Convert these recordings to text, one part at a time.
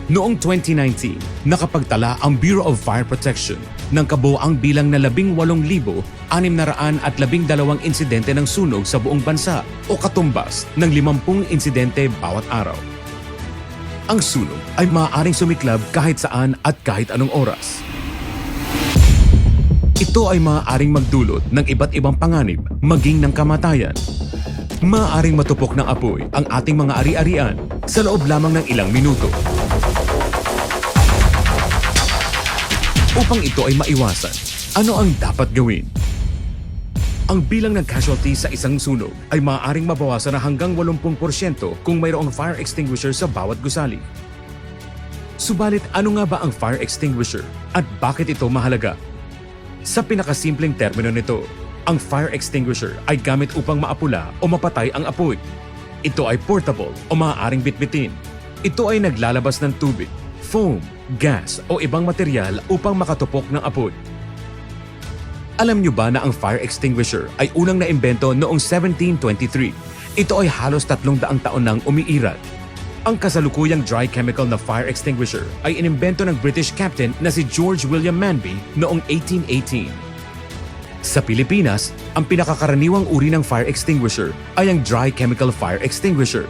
Noong 2019, nakapagtala ang Bureau of Fire Protection ng kabuoang bilang na 18,612 insidente ng sunog sa buong bansa o katumbas ng 50 insidente bawat araw. Ang sunog ay maaaring sumiklab kahit saan at kahit anong oras. Ito ay maaaring magdulot ng iba't ibang panganib maging ng kamatayan. Maaaring matupok ng apoy ang ating mga ari-arian sa loob lamang ng ilang minuto. Upang ito ay maiwasan, ano ang dapat gawin? Ang bilang ng casualties sa isang sunog ay maaaring mabawasan na hanggang 80% kung mayroong fire extinguisher sa bawat gusali. Subalit ano nga ba ang fire extinguisher at bakit ito mahalaga? Sa pinakasimpleng termino nito, ang fire extinguisher ay gamit upang maapula o mapatay ang apoy. Ito ay portable o maaaring bitbitin. Ito ay naglalabas ng tubig, foam, gas o ibang material upang makatupok ng apoy. Alam niyo ba na ang fire extinguisher ay unang naimbento noong 1723? Ito ay halos 300 taon nang umiiral. Ang kasalukuyang dry chemical na fire extinguisher ay inimbento ng British captain na si George William Manby noong 1818. Sa Pilipinas, ang pinakakaraniwang uri ng fire extinguisher ay ang dry chemical fire extinguisher.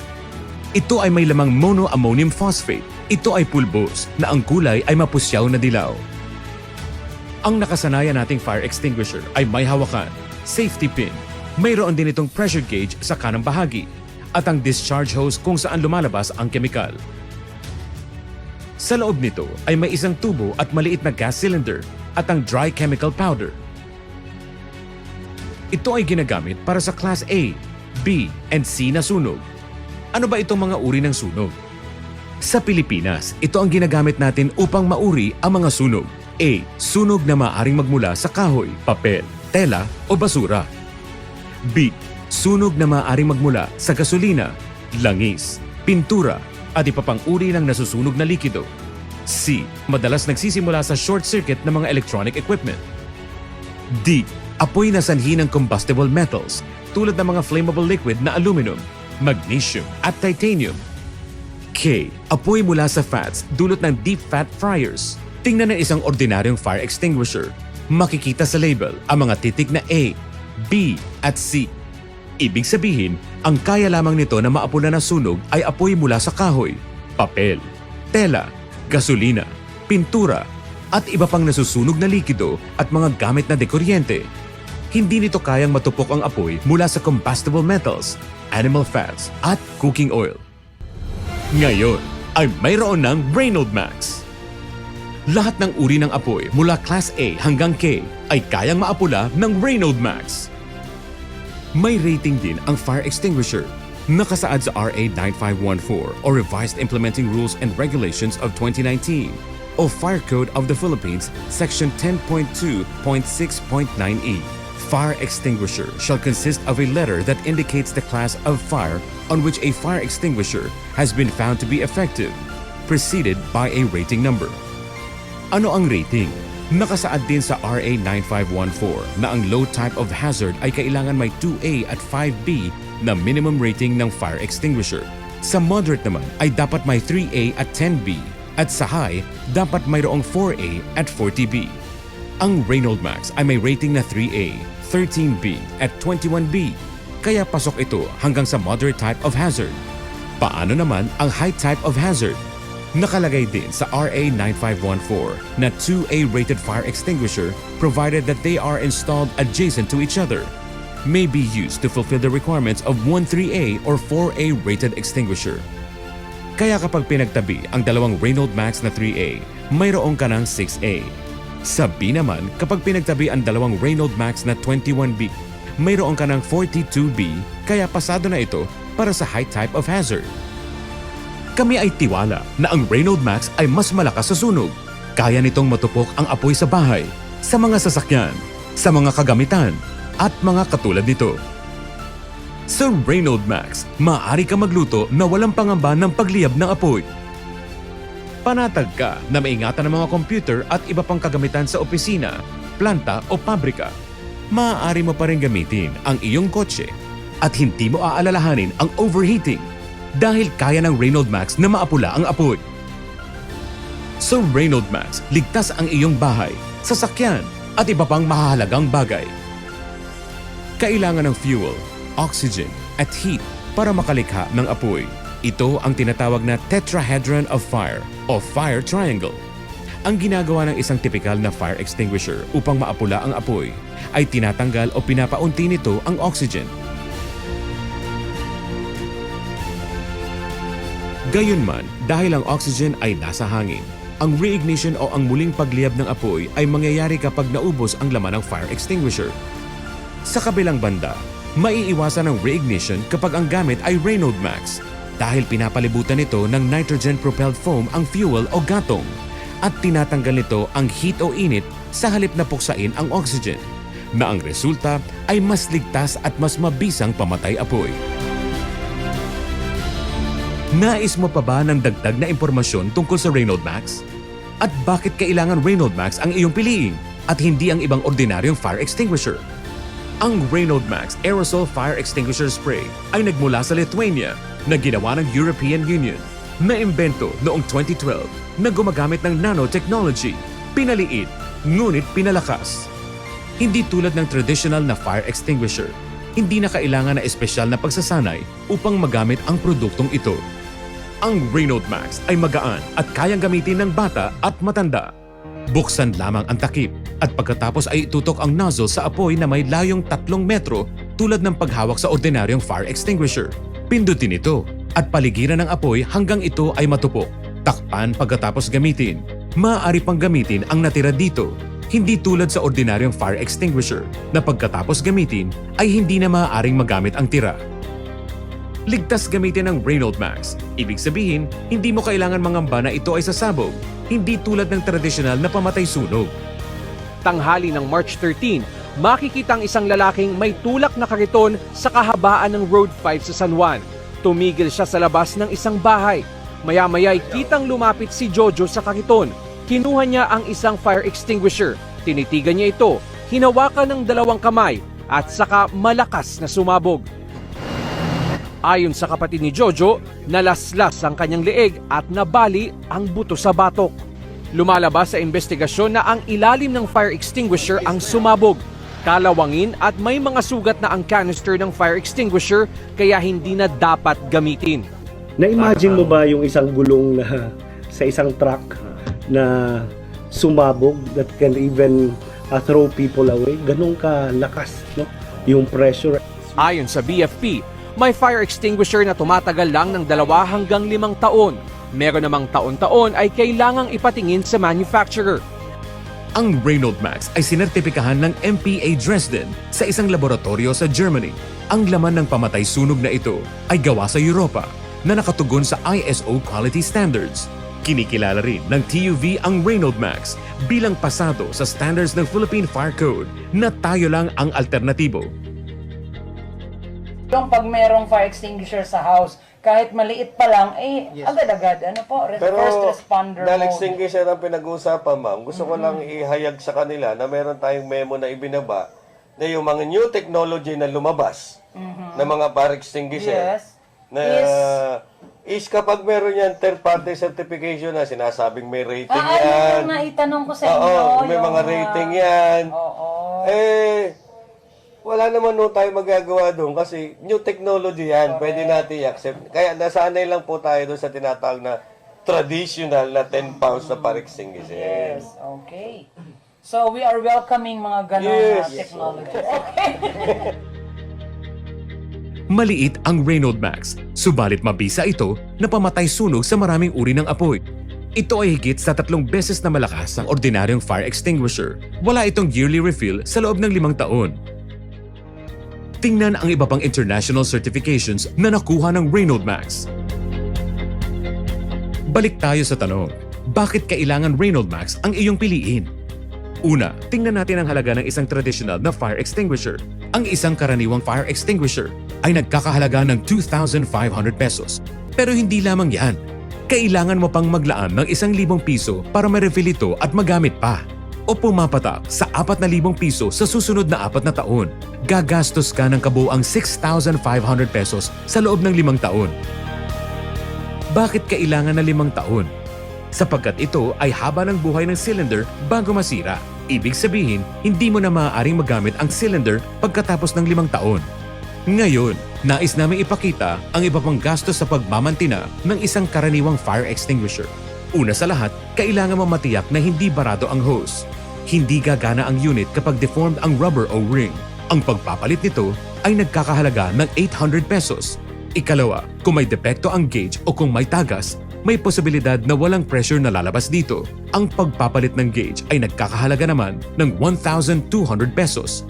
Ito ay may lamang monoammonium phosphate. Ito ay pulbos na ang kulay ay mapusyaw na dilaw. Ang nakasanayan nating fire extinguisher ay may hawakan, safety pin, mayroon din itong pressure gauge sa kanang bahagi, at ang discharge hose kung saan lumalabas ang kemikal. Sa loob nito ay may isang tubo at maliit na gas cylinder at ang dry chemical powder. Ito ay ginagamit para sa Class A, B, and C na sunog. Ano ba itong mga uri ng sunog? Sa Pilipinas, ito ang ginagamit natin upang mauri ang mga sunog. A. Sunog na maaaring magmula sa kahoy, papel, tela o basura. B. Sunog na maaaring magmula sa gasolina, langis, pintura at iba pang uri ng nasusunog na likido. C. Madalas nagsisimula sa short circuit ng mga electronic equipment. D. Apoy na sanhi ng combustible metals tulad ng mga flammable liquid na aluminum, magnesium at titanium. K. Apoy mula sa fats dulot ng deep fat fryers. Tingnan ng isang ordinaryong fire extinguisher. Makikita sa label ang mga titik na A, B at C. Ibig sabihin, ang kaya lamang nito na maapula na sunog ay apoy mula sa kahoy, papel, tela, gasolina, pintura at iba pang nasusunog na likido at mga gamit na dekuryente. Hindi nito kayang matupok ang apoy mula sa combustible metals, animal fats at cooking oil. Ngayon ay mayroon ng Reynolds Max. Lahat ng uri ng apoy mula Class A hanggang K ay kayang maapula ng Reynolds Max. May rating din ang fire extinguisher. Nakasaad sa RA 9514 o Revised Implementing Rules and Regulations of 2019 o Fire Code of the Philippines Section 10.2.6.9e. Fire extinguisher shall consist of a letter that indicates the class of fire on which a fire extinguisher has been found to be effective, preceded by a rating number. Ano ang rating? Nakasaad din sa RA 9514 na ang low type of hazard ay kailangan may 2A at 5B na minimum rating ng fire extinguisher. Sa moderate naman ay dapat may 3A at 10B at sa high dapat mayroong 4A at 40B. Ang Reynolds Max ay may rating na 3A, 13B at 21B kaya pasok ito hanggang sa moderate type of hazard. Paano naman ang high type of hazard? Nakalagay din sa RA 9514 na 2A rated fire extinguisher provided that they are installed adjacent to each other may be used to fulfill the requirements of 1 3A or 4A rated extinguisher. Kaya kapag pinagtabi ang dalawang Reynolds Max na 3A, mayroon ka ng 6A. Sa B naman, kapag pinagtabi ang dalawang Reynolds Max na 21B, mayroon ka ng 42B kaya pasado na ito para sa high type of hazard. Kami ay tiwala na ang Reynolds Max ay mas malakas sa sunog. Kaya nitong matupok ang apoy sa bahay, sa mga sasakyan, sa mga kagamitan, at mga katulad nito. Sa Reynolds Max, maaari ka magluto na walang pangamba ng pagliyab ng apoy. Panatag ka na maingatan ng mga computer at iba pang kagamitan sa opisina, planta o pabrika. Maaari mo pa rin gamitin ang iyong kotse at hindi mo aalalahanin ang overheating dahil kaya ng Reynolds Max na maapula ang apoy. So Reynolds Max, ligtas ang iyong bahay, sasakyan, at iba pang mahahalagang bagay. Kailangan ng fuel, oxygen, at heat para makalikha ng apoy. Ito ang tinatawag na tetrahedron of fire o fire triangle. Ang ginagawa ng isang typical na fire extinguisher upang maapula ang apoy ay tinatanggal o pinapaunti nito ang oxygen. Gayunman, dahil ang oxygen ay nasa hangin, ang reignition o ang muling pagliyab ng apoy ay mangyayari kapag naubos ang laman ng fire extinguisher. Sa kabilang banda, maiiwasan ang reignition kapag ang gamit ay Reynolds Max dahil pinapalibutan nito ng nitrogen-propelled foam ang fuel o gatong at tinatanggal nito ang heat o init sa halip na puksain ang oxygen, na ang resulta ay mas ligtas at mas mabisang pamatay apoy. Nais mo pa ba ng dagdag na impormasyon tungkol sa Reynolds Max? At bakit kailangan Reynolds Max ang iyong piliin at hindi ang ibang ordinaryong fire extinguisher? Ang Reynolds Max Aerosol Fire Extinguisher Spray ay nagmula sa Lithuania na ginawa ng European Union. Naimbento noong 2012 na gumagamit ng nanotechnology, pinaliit, ngunit pinalakas. Hindi tulad ng traditional na fire extinguisher, hindi na kailangan na espesyal na pagsasanay upang magamit ang produktong ito. Ang Reynolds Max ay magaan at kayang gamitin ng bata at matanda. Buksan lamang ang takip at pagkatapos ay itutok ang nozzle sa apoy na may layong 3 metro tulad ng paghawak sa ordinaryong fire extinguisher. Pindutin ito at paligiran ng apoy hanggang ito ay matupok. Takpan pagkatapos gamitin. Maaari pang gamitin ang natira dito. Hindi tulad sa ordinaryong fire extinguisher na pagkatapos gamitin ay hindi na maaaring magamit ang tira. Ligtas gamitin ang Reynolds Max. Ibig sabihin, hindi mo kailangan mangamba na ito ay sasabog, hindi tulad ng tradisyonal na pamatay sunog. Tanghali ng March 13, makikita ang isang lalaking may tulak na kariton sa kahabaan ng Road 5 sa San Juan. Tumigil siya sa labas ng isang bahay. Maya-maya'y kitang lumapit si Jojo sa kariton. Kinuha niya ang isang fire extinguisher. Tinitigan niya ito, hinawakan ng 2 kamay at saka malakas na sumabog. Ayon sa kapatid ni Jojo, nalaslas ang kanyang leeg at nabali ang buto sa batok. Lumalabas sa investigasyon na ang ilalim ng fire extinguisher ang sumabog, kalawangin at may mga sugat na ang canister ng fire extinguisher kaya hindi na dapat gamitin. Na-imagine mo ba yung isang gulong na sa isang truck na sumabog that can even throw people away? Ganun ka lakas, no? Yung pressure. Ayon sa BFP, may fire extinguisher na tumatagal lang ng 2 hanggang 5 taon. Meron namang taon-taon ay kailangang ipatingin sa manufacturer. Ang Reynolds Max ay sinertipikahan ng MPA Dresden sa isang laboratorio sa Germany. Ang laman ng pamatay sunog na ito ay gawa sa Europa na nakatugon sa ISO quality standards. Kinikilala rin ng TÜV ang Reynolds Max bilang pasado sa standards ng Philippine Fire Code na tayo lang ang alternatibo. Yung pag merong fire extinguisher sa house, kahit maliit pa lang, agad-agad, ano po, first responder dahil mode. extinguisher ang pinag-uusapan, ma'am, gusto ko lang ihayag sa kanila na meron tayong memo na ibinaba na yung mga new technology na lumabas na mga fire extinguisher Yes. na is kapag meron yan third-party certification na sinasabing may rating Ano yan. yung naitanong ko sa inyo? Oo, may yung mga rating yan. Oo. Wala naman no tayo magagawa doon kasi new technology yan, pwede natin i-accept. Kaya nasanay lang po tayo doon sa tinatawag na traditional na 10 pounds na fire extinguisher. Yes, okay. So, we are welcoming mga ganong Yes. technology. Okay. Maliit ang Reynolds Max, subalit mabisa ito na pamatay sunog sa maraming uri ng apoy. Ito ay higit sa 3 beses na malakas ang ordinaryong fire extinguisher. Wala itong yearly refill sa loob ng 5 taon. Tingnan ang iba pang international certifications na nakuha ng Reynolds Max. Balik tayo sa tanong, bakit kailangan Reynolds Max ang iyong piliin? Una, tingnan natin ang halaga ng isang traditional na fire extinguisher. Ang isang karaniwang fire extinguisher ay nagkakahalaga ng 2,500 pesos. Pero hindi lamang yan. Kailangan mo pang maglaan ng 1,000 piso para ma-refill ito at magamit pa. O pumapatak sa 4,000 piso sa susunod na 4 na taon. Gagastos ka ng kabuuang 6,500 pesos sa loob ng 5 taon. Bakit kailangan na 5 taon? sapagkat ito ay haba ng buhay ng cylinder bago masira. Ibig sabihin, hindi mo na maaaring magamit ang cylinder pagkatapos ng 5 taon. Ngayon, nais namin ipakita ang iba pang gastos sa pagmamantina ng isang karaniwang fire extinguisher. Una sa lahat, kailangan mo matiyak na hindi barado ang hose. Hindi gagana ang unit kapag deformed ang rubber o ring. Ang pagpapalit nito ay nagkakahalaga ng 800 pesos. Ikalawa, kung may depekto ang gauge o kung may tagas, may posibilidad na walang pressure na lalabas dito. Ang pagpapalit ng gauge ay nagkakahalaga naman ng 1,200 pesos.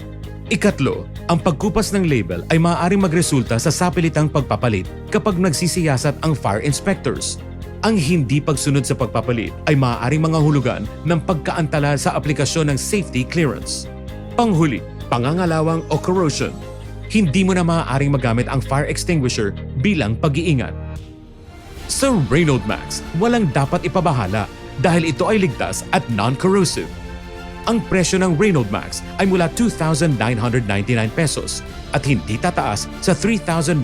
Ikatlo, ang pagkupas ng label ay maaaring magresulta sa sapilitang pagpapalit kapag nagsisiyasat ang fire inspectors. Ang hindi pagsunod sa pagpapalit ay maaaring mangahulugan ng pagkaantala sa aplikasyon ng safety clearance. Panghuli, pangangalawang o corrosion. Hindi mo na maaaring magamit ang fire extinguisher bilang pag-iingat. Sa Reynolds Max, walang dapat ipabahala dahil ito ay ligtas at non-corrosive. Ang presyo ng Reynolds Max ay mula 2,999 pesos at hindi tataas sa 3,999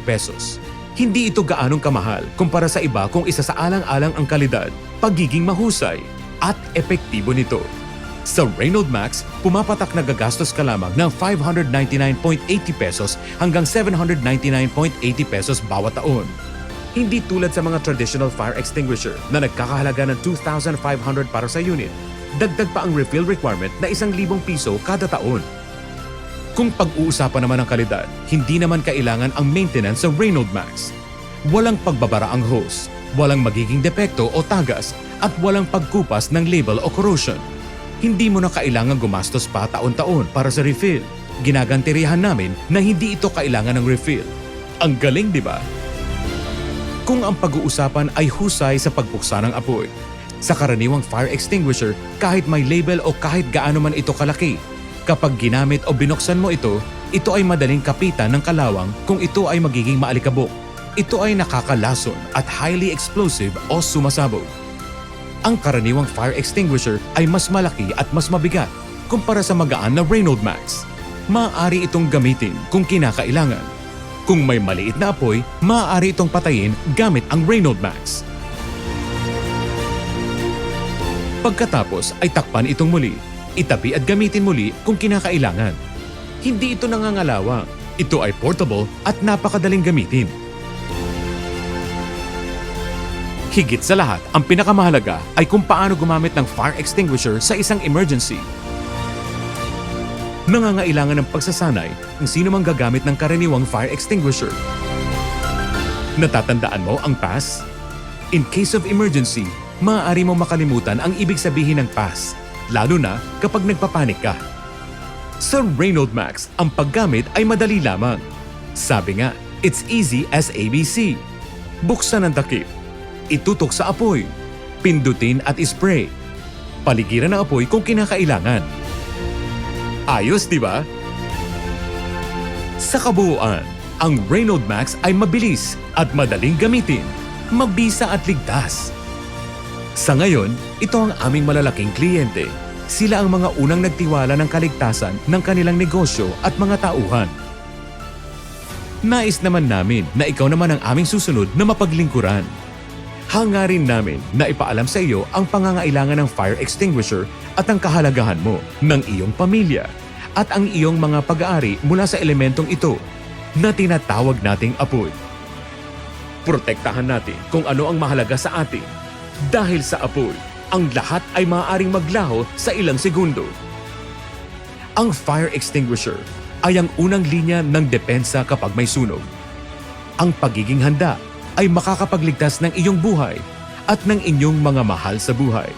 pesos. Hindi ito gaanong kamahal kumpara sa iba kung isa sa alang-alang ang kalidad, pagiging mahusay, at epektibo nito. Sa Reynolds Max, pumapatak na gagastos ka lamang ng 599.80 pesos hanggang 799.80 pesos bawat taon. Hindi tulad sa mga traditional fire extinguisher na nagkakahalaga ng 2,500 para sa unit. Dagdag pa ang refill requirement na 1,000 piso kada taon. Kung pag-uusapan naman ang kalidad, hindi naman kailangan ang maintenance sa Reynolds Max. Walang pagbabara ang hose, walang magiging depekto o tagas, at walang pagkupas ng label o corrosion. Hindi mo na kailangan gumastos pa taon-taon para sa refill. Ginagantirihan namin na hindi ito kailangan ng refill. Ang galing, di ba? Kung ang pag-uusapan ay husay sa pagbuksan ng apoy, sa karaniwang fire extinguisher, kahit may label o kahit gaano man ito kalaki, kapag ginamit o binuksan mo ito ay madaling kapitan ng kalawang kung ito ay magiging maalikabok. Ito ay nakakalason at highly explosive o sumasabog. Ang karaniwang fire extinguisher ay mas malaki at mas mabigat kumpara sa magaan na Reynolds Max. Maaari itong gamitin kung kinakailangan. Kung may maliit na apoy, maaari itong patayin gamit ang Reynolds Max. Pagkatapos ay takpan itong muli. Itabi at gamitin muli kung kinakailangan. Hindi ito nangangalawang. Ito ay portable at napakadaling gamitin. Higit sa lahat, ang pinakamahalaga ay kung paano gumamit ng fire extinguisher sa isang emergency. Nangangailangan ng pagsasanay ang sino mang gagamit ng karaniwang fire extinguisher. Natatandaan mo ang PAS? In case of emergency, maaari mo makalimutan ang ibig sabihin ng PAS, lalo na kapag nagpapanik ka. Sa Reynolds Max, ang paggamit ay madali lamang. Sabi nga, it's easy as ABC. Buksan ang takip. Itutok sa apoy. Pindutin at ispray. Paligiran ng apoy kung kinakailangan. Ayos, di ba? Sa kabuuan, ang Reynolds Max ay mabilis at madaling gamitin, mabisa at ligtas. Sa ngayon, ito ang aming malalaking kliyente. Sila ang mga unang nagtiwala ng kaligtasan ng kanilang negosyo at mga tauhan. Nais naman namin na ikaw naman ang aming susunod na mapaglingkuran. Hangarin namin na ipaalam sa iyo ang pangangailangan ng fire extinguisher at ang kahalagahan mo, ng iyong pamilya, at ang iyong mga pag-aari mula sa elementong ito na tinatawag nating apoy. Protektahan natin kung ano ang mahalaga sa atin. Dahil sa apoy, ang lahat ay maaaring maglaho sa ilang segundo. Ang fire extinguisher ay ang unang linya ng depensa kapag may sunog. Ang pagiging handa ay makakapagligtas ng iyong buhay at ng inyong mga mahal sa buhay.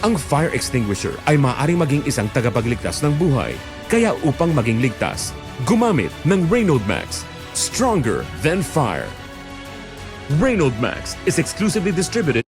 Ang fire extinguisher ay maaaring maging isang tagapagligtas ng buhay, kaya upang maging ligtas, gumamit ng Reynolds Max, stronger than fire. Reynolds Max is exclusively distributed